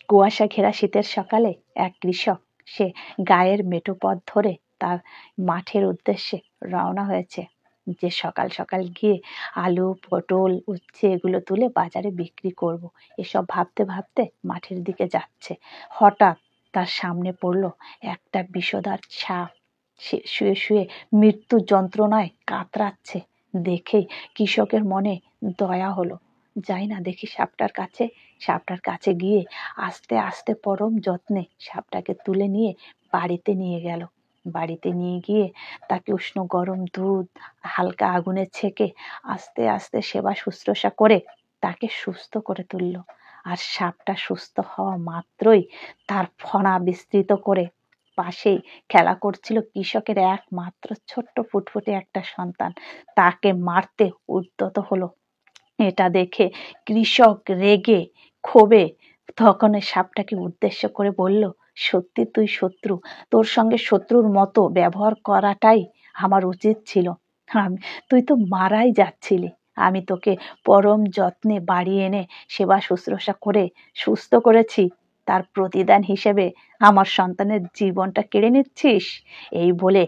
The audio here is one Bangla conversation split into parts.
কুয়াশা ঘেরা শীতের সকালে এক কৃষক সে গায়ের মেঠো পথ ধরে তার মাঠের উদ্দেশ্যে রওনা হয়েছে, যে সকাল সকাল গিয়ে আলু, পটল, উচ্ছে এগুলো তুলে বাজারে বিক্রি করব। এসব ভাবতে ভাবতে মাঠের দিকে যাচ্ছে। হঠাৎ তার সামনে পড়লো একটা বিষধর সাপ। সে শুয়ে শুয়ে মৃত্যু যন্ত্রণায় কাতরাচ্ছে। দেখেই কৃষকের মনে দয়া হলো। যাই না দেখি সাপটার কাছে। সাপটার কাছে গিয়ে আস্তে আস্তে পরম যত্নে সাপটাকে তুলে নিয়ে বাড়িতে নিয়ে গেল। বাড়িতে নিয়ে গিয়ে তাকে উষ্ণ গরম দুধ হালকা আগুনে ছেঁকে আস্তে আস্তে সেবা শুশ্রূষা করে তাকে সুস্থ করে তুলল। আর সাপটা সুস্থ হওয়া মাত্রই তার ফনা বিস্তৃত করে পাশেই খেলা করছিল কৃষকের একমাত্র ছোট্ট ফুটফুটে একটা সন্তান। তাকে মারতে উদ্যত হলো। এটা দেখে কৃষক রেগে ক্ষোভে তখন সাপটাকে উদ্দেশ্য করে বলল, সত্যি তুই শত্রু। তোর সঙ্গে শত্রুর মতো ব্যবহার করাটাই আমার উচিত ছিল। তুই তো মারাই যাচ্ছিলি। আমি তোকে পরম যত্নে বাড়ি এনে সেবা শুশ্রূষা করে সুস্থ করেছি। তার প্রতিদান হিসেবে আমার সন্তানের জীবনটা কেড়ে নিচ্ছিস। এই বলে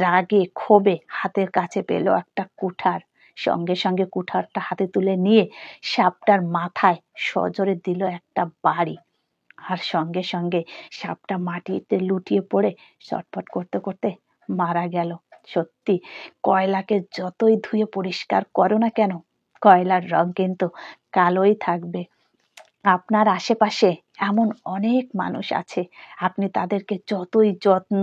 রাগে ক্ষোভে হাতের কাছে পেল একটা কুঠার। সঙ্গে সঙ্গে কুঠারটা হাতে তুলে নিয়ে সাপটার মাথায় সজোরে দিল একটা বাড়ি। আর সঙ্গে সঙ্গে সাপটা মাটিতে লুটিয়ে পড়ে ছটফট করতে করতে মারা গেল। সত্যি, কয়লাকে যতই ধুয়ে পরিষ্কার করো না কেন, কয়লার রং কিন্তু কালোই থাকবে। আপনার আশেপাশে এমন অনেক মানুষ আছে, আপনি তাদেরকে যতই যত্ন,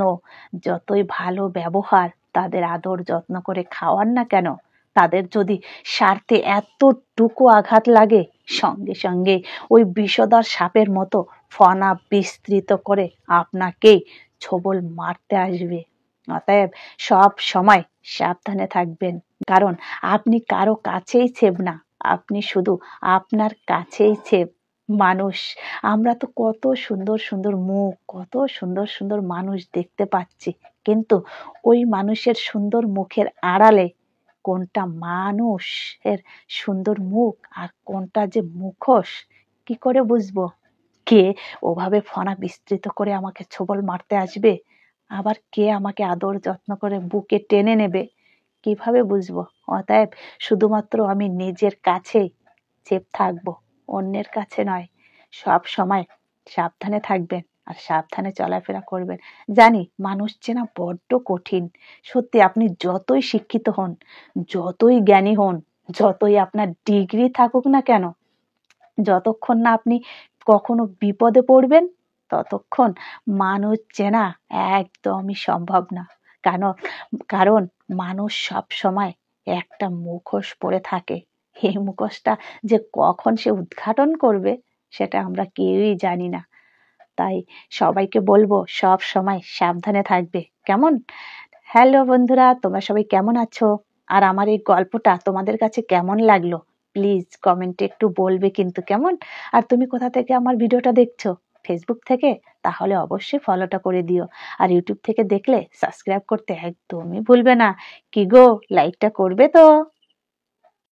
যতই ভালো ব্যবহার, তাদের আদর যত্ন করে খাওয়ান না কেন, তাদের যদি স্বার্থে এতটুকু আঘাত লাগে, সঙ্গে সঙ্গে ওই বিষধর সাপের মতো ফনা বিস্তৃত করে আপনাকেই ছোবল মারতে আসবে। অতএব সব সময় সাবধানে থাকবেন, কারণ আপনি কারো কাছেই ছেব না, আপনি শুধু আপনার কাছেই ছেব। মানুষ, আমরা তো কত সুন্দর সুন্দর মুখ, কত সুন্দর সুন্দর মানুষ দেখতে পাচ্ছি, কিন্তু ওই মানুষের সুন্দর মুখের আড়ালে কোনটা মানুষের সুন্দর মুখ আর কোনটা যে মুখোশ, কি করে বুঝবো? কে ওভাবে ফনা বিস্তৃত করে আমাকে ছোবল মারতে আসবে, আবার কে আমাকে আদর যত্ন করে বুকে টেনে নেবে, কিভাবে বুঝবো? অতএব শুধুমাত্র আমি নিজের কাছেই চেপ থাকবো, অন্যের কাছে নয়। সব সময় সাবধানে থাকবেন আর সাবধানে চলাফেরা করবেন। জানি মানুষ চেনা বড্ড কঠিন। সত্যি, আপনি যতই শিক্ষিত হন, যতই জ্ঞানী হন, যতই আপনার ডিগ্রি থাকুক না কেন, যতক্ষণ না আপনি কখনো বিপদে পড়বেন, ততক্ষণ মানুষ চেনা একদমই সম্ভব না। কারণ কারণ মানুষ সব সময় একটা মুখোশ পরে থাকে। এই মুখোশটা যে কখন সে উদ্ঘাটন করবে, সেটা আমরা কেউই জানি না। তাই সবাইকে বলবো সব সময় সাবধানে থাকবে, কেমন? হ্যালো বন্ধুরা, তোমরা সবাই কেমন আছো? আর আমার এই গল্পটা তোমাদের কাছে কেমন লাগলো প্লিজ কমেন্টে একটু বলবে কিন্তু, কেমন? আর তুমি কোথা থেকে আমার ভিডিওটা দেখছো? ফেসবুক থেকে? তাহলে অবশ্যই ফলোটা করে দিও। আর ইউটিউব থেকে দেখলে সাবস্ক্রাইব করতে একদমই ভুলবে না। কি গো, লাইকটা করবে তো?